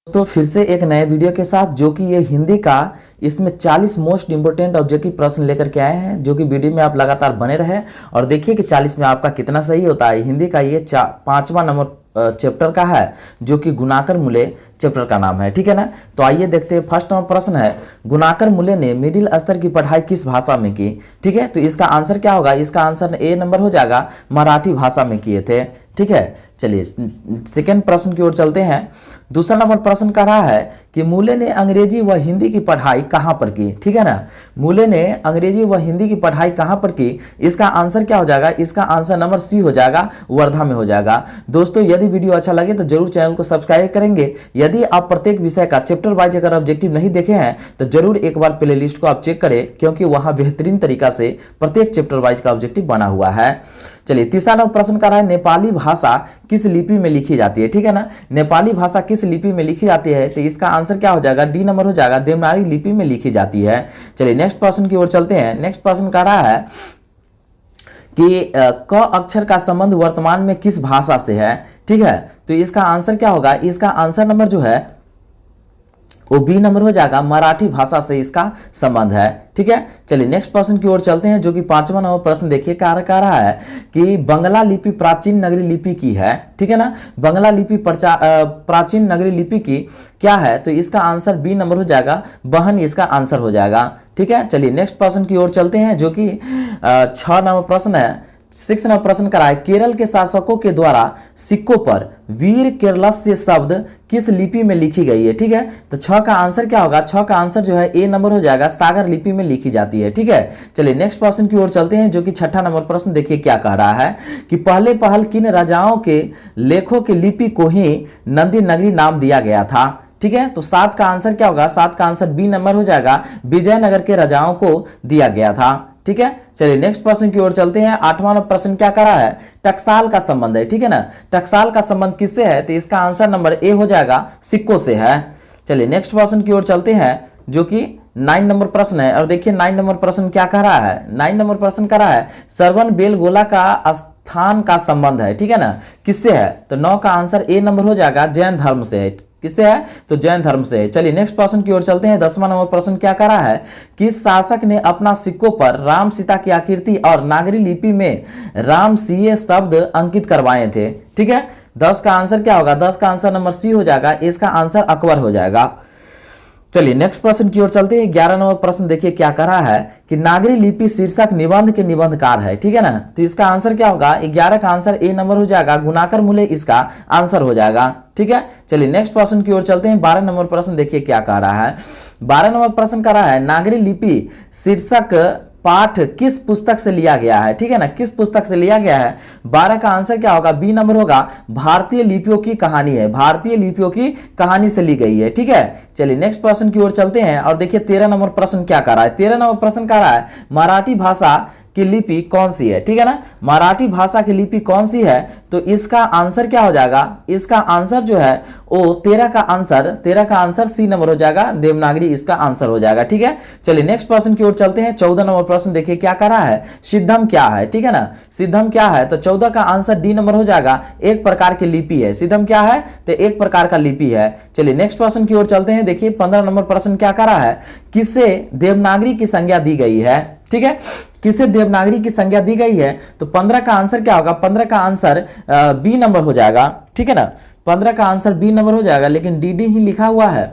तो फिर से एक नए वीडियो के साथ जो कि ये हिंदी का इसमें 40 मोस्ट इंपोर्टेंट ऑब्जेक्टिव प्रश्न लेकर के आए हैं, जो कि वीडियो में आप लगातार बने रहे और देखिए कि 40 में आपका कितना सही होता है। हिंदी का ये 5वां नंबर चैप्टर का है, जो कि गुणाकर मूल्य चैप्टर का नाम है, ठीक है ना। तो आइए देखते हैं। फर्स्ट नंबर प्रश्न है, गुणाकर मूल्य ने मिडिल स्तर की पढ़ाई किस भाषा में की, ठीक है। तो इसका आंसर क्या होगा, इसका आंसर ए नंबर हो जाएगा, मराठी भाषा में किए थे, ठीक है। चलिए सेकेंड प्रश्न की ओर चलते हैं। दूसरा नंबर प्रश्न कह रहा है कि मूल्य ने अंग्रेजी व हिंदी की पढ़ाई कहां पर की, ठीक है ना। मूल्य ने अंग्रेजी व हिंदी की पढ़ाई कहां पर की, इसका आंसर क्या हो जाएगा, इसका आंसर नंबर सी हो जाएगा, वर्धा में हो जाएगा। दोस्तों यदि वीडियो अच्छा लगे तो जरूर चैनल को सब्सक्राइब करेंगे। यदि आप प्रत्येक विषय का चैप्टर वाइज अगर ऑब्जेक्टिव नहीं देखे हैं तो जरूर एक बार प्ले लिस्ट को आप चेक करें, क्योंकि वहां बेहतरीन तरीका से प्रत्येक चैप्टर वाइज का ऑब्जेक्टिव बना हुआ है। चलिए तीसरा नंबर प्रश्न कर रहा है, नेपाली भाषा किस लिपि में लिखी जाती है, ठीक है ना। नेपाली भाषा किस लिपि में लिखी जाती है, तो इसका आंसर क्या हो जाएगा, डी नंबर हो जाएगा, देवनागरी लिपि में लिखी जाती है। चलिए नेक्स्ट प्रश्न की ओर चलते हैं। नेक्स्ट प्रश्न कर रहा है कि क अक्षर का संबंध वर्तमान में किस भाषा से है, ठीक है। तो इसका आंसर क्या होगा, इसका आंसर नंबर जो है वो बी नंबर हो जाएगा, मराठी भाषा से इसका संबंध है, ठीक है। चलिए नेक्स्ट प्रश्न की ओर चलते हैं, जो कि 5वां नंबर प्रश्न देखिए कह रहा है कि बंगला लिपि प्राचीन नगरी लिपि की है, ठीक है ना। बंगला लिपि प्राचीन नगरी लिपि की क्या है, तो इसका आंसर बी नंबर हो जाएगा, बहन इसका आंसर हो जाएगा, ठीक है। चलिए नेक्स्ट प्रश्न की ओर चलते हैं, जो कि 6 नंबर प्रश्न है। 6 नंबर प्रश्न करा है, केरल के शासकों के द्वारा सिक्कों पर वीर केरलस्य शब्द किस लिपि में लिखी गई है, ठीक है। तो 6 का आंसर क्या होगा, 6 का आंसर जो है ए नंबर हो जाएगा, सागर लिपि में लिखी जाती है, ठीक है। चलिए नेक्स्ट प्रश्न की ओर चलते हैं, जो कि 6ठा नंबर प्रश्न देखिए क्या कह रहा है कि पहले पहल किन राजाओं के लेखों की लिपि को ही नंदी नगरी नाम दिया गया था, ठीक है। तो 7 का आंसर क्या होगा, 7 का आंसर बी नंबर हो जाएगा, विजयनगर के राजाओं को दिया गया था, ठीक है। चलिए नेक्स्ट प्रश्न की ओर चलते हैं। 8वां प्रश्न क्या कर रहा है, टकसाल का संबंध है, ठीक है ना। टकसाल का संबंध किससे है, तो इसका आंसर नंबर ए हो जाएगा, सिक्कों से है। चलिए नेक्स्ट प्रश्न की ओर चलते हैं, जो कि 9 नंबर प्रश्न है, और देखिए 9 नंबर प्रश्न क्या कह रहा है। 9 नंबर प्रश्न कह रहा है, श्रवण बेलगोला का स्थान का संबंध है, ठीक है ना, किससे है। तो 9 का आंसर ए नंबर हो जाएगा, जैन धर्म से है, किससे है, तो जैन धर्म से है। चलिए नेक्स्ट प्रश्न की ओर चलते हैं। 10वां नंबर प्रश्न क्या कर रहा है कि शासक ने अपना सिक्कों पर राम सीता की आकृति और नागरी लिपि में राम सीए शब्द अंकित करवाए थे, ठीक है। 10 का आंसर क्या होगा, 10 का आंसर नंबर सी हो जाएगा, इसका आंसर अकबर हो जाएगा। चलिए नेक्स्ट प्रश्न की ओर चलते हैं। 11 नंबर प्रश्न देखिए क्या कर रहा है कि नागरी लिपि शीर्षक निबंध के निबंधकार है, ठीक है ना। तो इसका आंसर क्या होगा, 11 का आंसर ए नंबर हो जाएगा, गुणाकर मूल्य इसका आंसर हो जाएगा, ठीक है। चलिए नेक्स्ट प्रश्न की ओर चलते हैं। 12 नंबर प्रश्न देखिए क्या कह रहा है। 12 नंबर प्रश्न कर रहा है, नागरी लिपि शीर्षक पाठ किस पुस्तक से लिया गया है, ठीक है ना, किस पुस्तक से लिया गया है। 12 का आंसर क्या होगा, बी नंबर होगा, भारतीय लिपियों की कहानी है, भारतीय लिपियों की कहानी से ली गई है, ठीक है। चलिए नेक्स्ट प्रश्न की ओर चलते हैं, और देखिए 13 नंबर प्रश्न क्या कर रहा है। 13 नंबर प्रश्न कर रहा है, मराठी भाषा की लिपि कौन सी है, ठीक है ना। मराठी भाषा की लिपि कौन सी है, तो इसका आंसर क्या हो जाएगा, इसका आंसर जो है वो 13 का आंसर सी नंबर हो जाएगा, देवनागरी इसका आंसर हो जाएगा, ठीक है। चलिए नेक्स्ट प्रश्न की ओर चलते हैं। 14 नंबर प्रश्न देखिए क्या कर रहा है, सिद्धम क्या है, ठीक है ना। सिद्धम क्या है, तो 14 का आंसर डी नंबर हो जाएगा, एक प्रकार की लिपि है। सिद्धम क्या है, तो एक प्रकार का लिपि है। चलिए नेक्स्ट प्रश्न की ओर चलते हैं। देखिए 15 नंबर प्रश्न क्या कर रहा है, किससे देवनागरी की संज्ञा दी गई है, ठीक है, किसे देवनागरी की संज्ञा दी गई है। तो 15 का आंसर क्या होगा, 15 का आंसर बी नंबर हो जाएगा, ठीक है ना। 15 का आंसर बी नंबर हो जाएगा, लेकिन डीडी ही लिखा हुआ है,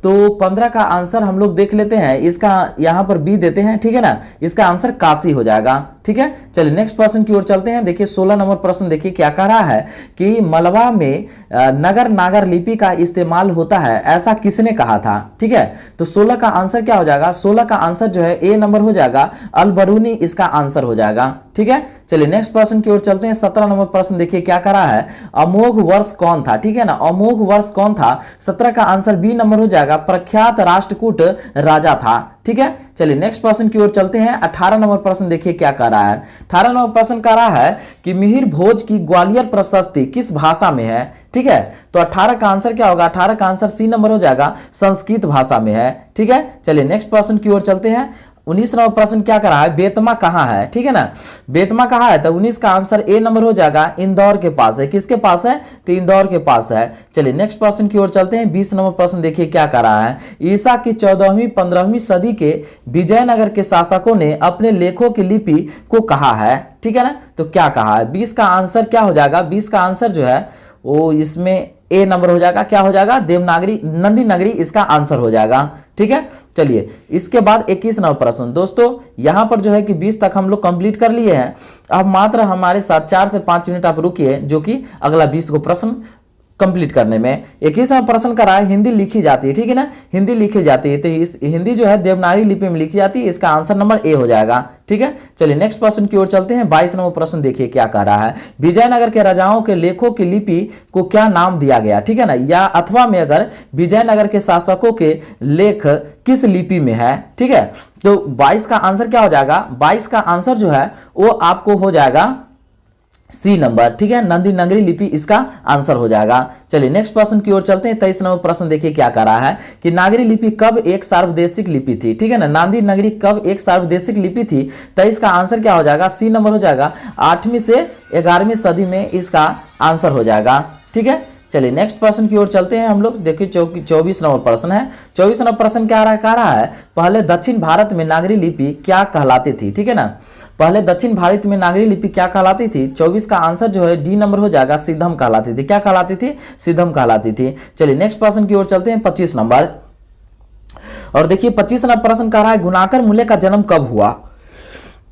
तो 15 का आंसर हम लोग देख लेते हैं, इसका यहां पर बी देते हैं, ठीक है ना। इसका आंसर काशी हो जाएगा, ठीक है। चलिए नेक्स्ट प्रश्न की ओर चलते हैं। देखिए 16 नंबर प्रश्न देखिए क्या कह रहा है कि मलबा में नगर नागर लिपि का इस्तेमाल होता है, ऐसा किसने कहा था, ठीक है। तो 16 का आंसर क्या हो जाएगा, 16 का आंसर जो है ए नंबर हो जाएगा, अल-बरूनी इसका आंसर हो जाएगा, ठीक है। चलिए नेक्स्ट प्रश्न की ओर चलते हैं। 17 नंबर प्रश्न देखिए क्या कह रहा है, अमोघ वर्ष कौन था, ठीक है ना, अमोघ वर्ष कौन था। 17 का आंसर बी नंबर हो जाएगा, प्रख्यात राष्ट्रकूट राजा था, ठीक है। चलिए नेक्स्ट प्रश्न की ओर चलते हैं। 18 नंबर प्रश्न देखिए क्या कह रहा है। 18 नंबर प्रश्न कह रहा है कि मिहिर भोज की ग्वालियर प्रशस्ति किस भाषा में है, ठीक है। तो 18 का आंसर क्या होगा, 18 का आंसर सी नंबर हो जाएगा, संस्कृत भाषा में है, ठीक है। चलिए नेक्स्ट प्रश्न की ओर चलते हैं। 19 नंबर प्रश्न क्या कर रहा है, बेतमा कहाँ है, ठीक है ना, बेतमा कहाँ है, तो 19 का आंसर ए नंबर हो जाएगा, इंदौर के पास है। किसके पास है, तो इंदौर के पास है। चलिए नेक्स्ट प्रश्न की ओर चलते हैं। 20 नंबर प्रश्न देखिए क्या कर रहा है, ईसा की 14वीं 15वीं सदी के विजयनगर के शासकों ने अपने लेखों की लिपि को कहा है, ठीक है ना, तो क्या कहा है। 20 का आंसर क्या हो जाएगा, 20 का आंसर जो है वो इसमें ए नंबर हो जाएगा, क्या हो जाएगा, देवनागरी नंदी नगरी इसका आंसर हो जाएगा, ठीक है। चलिए इसके बाद 21 नंबर प्रश्न। दोस्तों यहां पर जो है कि 20 तक हम लोग कंप्लीट कर लिए हैं। अब मात्र हमारे साथ 4 से 5 मिनट आप रुकिए, जो कि अगला 20 को प्रश्न कंप्लीट करने में। 21वां प्रश्न का रहा है, हिंदी लिखी जाती है, ठीक है ना, हिंदी लिखी जाती है, तो इस हिंदी जो है देवनागरी लिपि में लिखी जाती है, इसका आंसर नंबर ए हो जाएगा, ठीक है। चलिए नेक्स्ट प्रश्न की ओर चलते हैं। 22 नंबर प्रश्न देखिए क्या कह रहा है, विजयनगर के राजाओं के लेखों की लिपि को क्या नाम दिया गया, ठीक है ना, या अथवा में अगर विजयनगर के शासकों के लेख किस लिपि में है, ठीक है, तो 22 का आंसर क्या हो जाएगा, 22 का आंसर जो है वो आपको हो जाएगा सी नंबर, ठीक है, नंदी नगरी लिपि इसका आंसर हो जाएगा। चलिए नेक्स्ट प्रश्न की ओर चलते हैं। 23 नंबर प्रश्न देखिए क्या कर रहा है कि नागरी लिपि कब एक सार्वदेशिक लिपि थी, ठीक है ना, नांदी नगरी कब एक सार्वदेशिक लिपि थी, तो इसका आंसर क्या हो जाएगा, सी नंबर हो जाएगा, 8वीं से 11वीं सदी में इसका आंसर हो जाएगा, ठीक है। चलिए नेक्स्ट प्रश्न की ओर चलते हैं हम लोग। देखिए 24 नंबर प्रश्न है। 24 नंबर प्रश्न क्या कह रहा है, पहले दक्षिण भारत में नागरी लिपि क्या कहलाती थी, ठीक है ना, पहले दक्षिण भारत में नागरी लिपि क्या कहलाती थी। 24 का आंसर जो है डी नंबर हो जाएगा, सिद्धम कहलाती थी। क्या कहलाती थी, सिद्धम कहलाती थी। चलिए नेक्स्ट प्रश्न की ओर चलते हैं। 25 नंबर, और देखिए 25 नंबर प्रश्न कह रहा है, गुणाकर मूल्य का जन्म कब हुआ,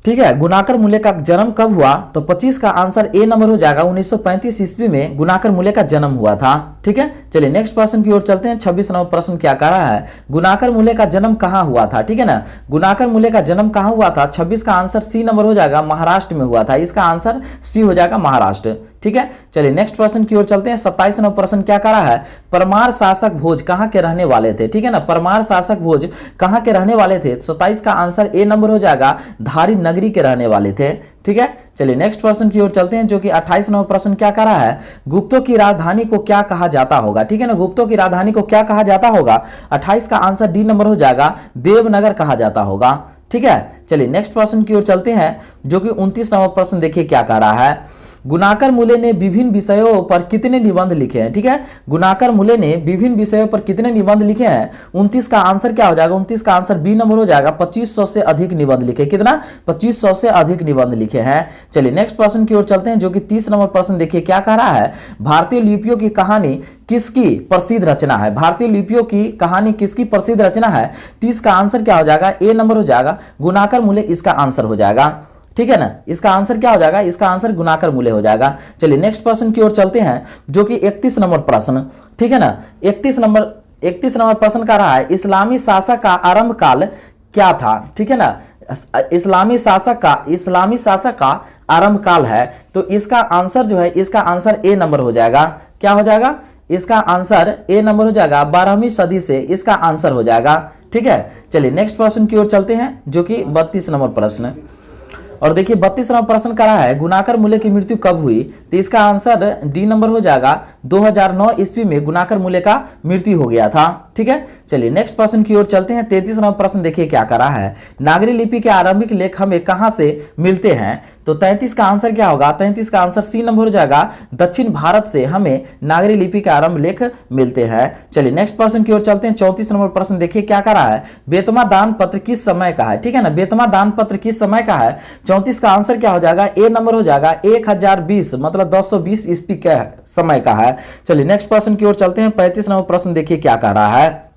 ठीक है, गुणाकर मूल्य का जन्म कब हुआ, तो 25 का आंसर ए नंबर हो जाएगा, 1935 ईस्वी में गुणाकर मूल्य का जन्म हुआ था, ठीक है। चलिए नेक्स्ट प्रश्न की ओर चलते हैं। 26 नंबर प्रश्न क्या कह रहा है, गुणाकर मूल्य का जन्म कहां हुआ था, ठीक है ना, गुणाकर मूल्य का जन्म कहां हुआ था। 26 का आंसर सी नंबर हो जाएगा, महाराष्ट्र में हुआ था, इसका आंसर सी हो जाएगा, महाराष्ट्र, ठीक है। चलिए नेक्स्ट प्रश्न की ओर चलते हैं। 27 नंबर प्रश्न क्या कह रहा है, परमार शासक भोज कहां के रहने वाले थे, ठीक है ना, परमार शासक भोज कहां के रहने वाले थे। 27 का आंसर ए नंबर हो जाएगा, धारी नगरी के रहने वाले थे, ठीक है। चलिए नेक्स्ट प्रश्न की ओर चलते हैं, जो कि 28 नंबर प्रश्न क्या कह रहा है, गुप्तों की राजधानी को क्या कहा जाता होगा, ठीक है ना, गुप्तों की राजधानी को क्या कहा जाता होगा। 28 का आंसर डी नंबर हो जाएगा, देवनगर कहा जाता होगा, ठीक है। चलिए नेक्स्ट प्रश्न की ओर चलते हैं, जो कि 29 नंबर प्रश्न देखिए क्या कह रहा है, गुणाकर मूल्य ने विभिन्न विषयों पर कितने निबंध लिखे हैं, ठीक है, गुणाकर मूल्य ने विभिन्न विषयों पर कितने निबंध लिखे हैं। 29 का आंसर क्या हो जाएगा, 29 का आंसर बी नंबर हो जाएगा, 2500 से अधिक निबंध लिखे, कितना, 2500 से अधिक निबंध लिखे हैं। चलिए नेक्स्ट प्रश्न की ओर चलते हैं, जो कि 30 नंबर प्रश्न देखिए क्या कह रहा है, भारतीय लिपियों की कहानी किसकी प्रसिद्ध रचना है, भारतीय लिपियों की कहानी किसकी प्रसिद्ध रचना है। 30 का आंसर क्या हो जाएगा, ए नंबर हो जाएगा, गुणाकर मूल्य इसका आंसर हो जाएगा, ठीक है ना, इसका आंसर क्या हो जाएगा, इसका आंसर गुणाकर मूल्य हो जाएगा। चलिए नेक्स्ट प्रश्न की ओर चलते हैं, जो कि 31 नंबर प्रश्न, ठीक है ना, 31 नंबर प्रश्न का रहा है, इस्लामी शासक का आरंभ काल क्या था, ठीक है ना, इस्लामी शासक का आरंभ काल है, तो इसका आंसर जो है, इसका आंसर ए नंबर हो जाएगा, क्या हो जाएगा, इसका आंसर ए नंबर हो जाएगा, 12वीं सदी से इसका आंसर हो जाएगा, ठीक है। चलिए नेक्स्ट प्रश्न की ओर चलते हैं, जो कि 32 नंबर प्रश्न, और देखिए 32 नंबर प्रश्न कर रहा है, गुणाकर मूल्य की मृत्यु कब हुई, तो इसका आंसर डी नंबर हो जाएगा, 2009 ईस्वी में गुणाकर मूल्य का मृत्यु हो गया था, ठीक है। चलिए नेक्स्ट प्रश्न की ओर चलते हैं। 33 नंबर प्रश्न देखिए क्या कर रहा है, नागरी लिपि के आरंभिक लेख हमें कहां से मिलते हैं, तो 33 का आंसर क्या होगा, 33 का आंसर सी नंबर हो जाएगा, दक्षिण भारत से हमें नागरी लिपि के आरंभ लेख मिलते हैं। चलिए नेक्स्ट प्रश्न की ओर चलते हैं। 34 नंबर प्रश्न देखिए क्या कर रहा है, बेतमा दान पत्र किस समय का है, ठीक है ना, बेतमा दान पत्र किस समय का है। 34 का आंसर क्या हो जाएगा, ए नंबर हो जाएगा, 1020 मतलब 220 ईस्वी के समय का है। चलिए नेक्स्ट प्रश्न की ओर चलते हैं। 35 नंबर प्रश्न देखिए क्या कर रहा है,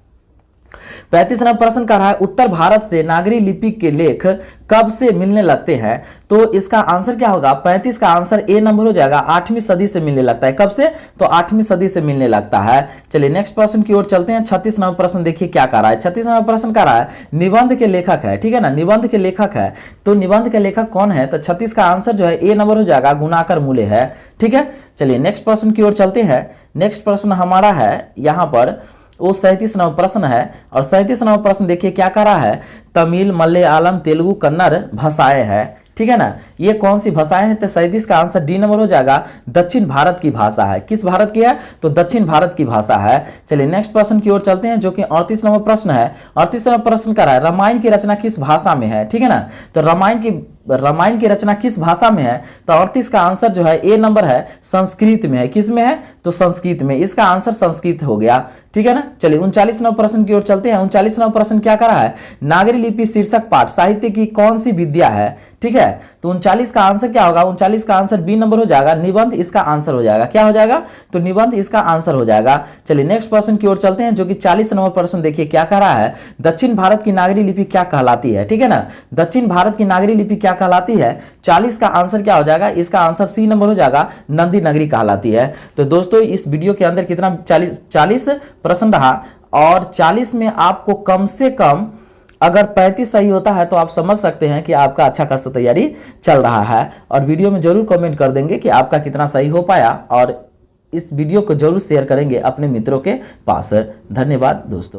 35 नंबर प्रश्न कर रहा है, उत्तर भारत से नागरी लिपि के लेख कब से मिलने लगते हैं, तो इसका आंसर क्या होगा, 35 का आंसर ए नंबर हो जाएगा, 8वीं सदी से मिलने लगता है, कब से, तो 8वीं सदी से मिलने लगता है। चलिए नेक्स्ट प्रश्न की ओर चलते हैं। 36 नंबर प्रश्न देखिए क्या कर रहा है, 36 नंबर प्रश्न कर रहा है, निबंध के लेखक है, ठीक है ना, निबंध के लेखक है, तो निबंध के लेखक कौन है, तो 36 का आंसर जो है ए नंबर हो जाएगा, गुणाकर मूल्य है, ठीक है। चलिए नेक्स्ट प्रश्न की ओर चलते हैं। नेक्स्ट प्रश्न हमारा है यहां पर वो 37 नंबर प्रश्न है, और 37 नंबर प्रश्न देखिए क्या कर रहा है, तमिल मलयालम तेलुगु कन्नड़ भाषाएं है, ठीक है ना, ये कौन सी भाषाएं हैं? तो 37 का आंसर डी नंबर हो जाएगा, दक्षिण भारत की भाषा है। किस भारत की है? तो दक्षिण भारत की भाषा है। चलिए नेक्स्ट प्रश्न की ओर चलते हैं, जो कि 38 नंबर प्रश्न है। 38 नंबर प्रश्न कर रहा है, रामायण की रचना किस भाषा में है? ठीक है ना, तो रामायण की रचना किस भाषा में है? तो 38 का आंसर जो है ए नंबर है, संस्कृत में है। किस में है? तो संस्कृत में। इसका आंसर संस्कृत हो गया। ठीक है ना। चलिए 39 नंबर प्रश्न की ओर चलते हैं। 39 नंबर प्रश्न क्या करा है? नागरी लिपि शीर्षक पाठ साहित्य की कौन सी विद्या है? ठीक है, तो 39 का आंसर क्या होगा? 39 का आंसर बी नंबर हो जाएगा, निबंध इसका आंसर हो जाएगा। क्या हो जाएगा? तो निबंध इसका आंसर हो जाएगा। चलिए नेक्स्ट प्रश्न की ओर चलते हैं, जो कि 40 नंबर प्रश्न देखिए क्या कह रहा है, दक्षिण भारत की नागरी लिपि क्या कहलाती है? ठीक है ना, दक्षिण भारत की नागरी लिपि क्या कहलाती है? 40 का आंसर क्या हो जाएगा? इसका आंसर सी नंबर हो जाएगा, नंदी नगरी कहलाती है। तो दोस्तों इस वीडियो के अंदर कितना 40 प्रश्न रहा, और 40 में आपको कम से कम अगर 35 सही होता है तो आप समझ सकते हैं कि आपका अच्छा खासा तैयारी चल रहा है। और वीडियो में जरूर कमेंट कर देंगे कि आपका कितना सही हो पाया, और इस वीडियो को जरूर शेयर करेंगे अपने मित्रों के पास। धन्यवाद दोस्तों।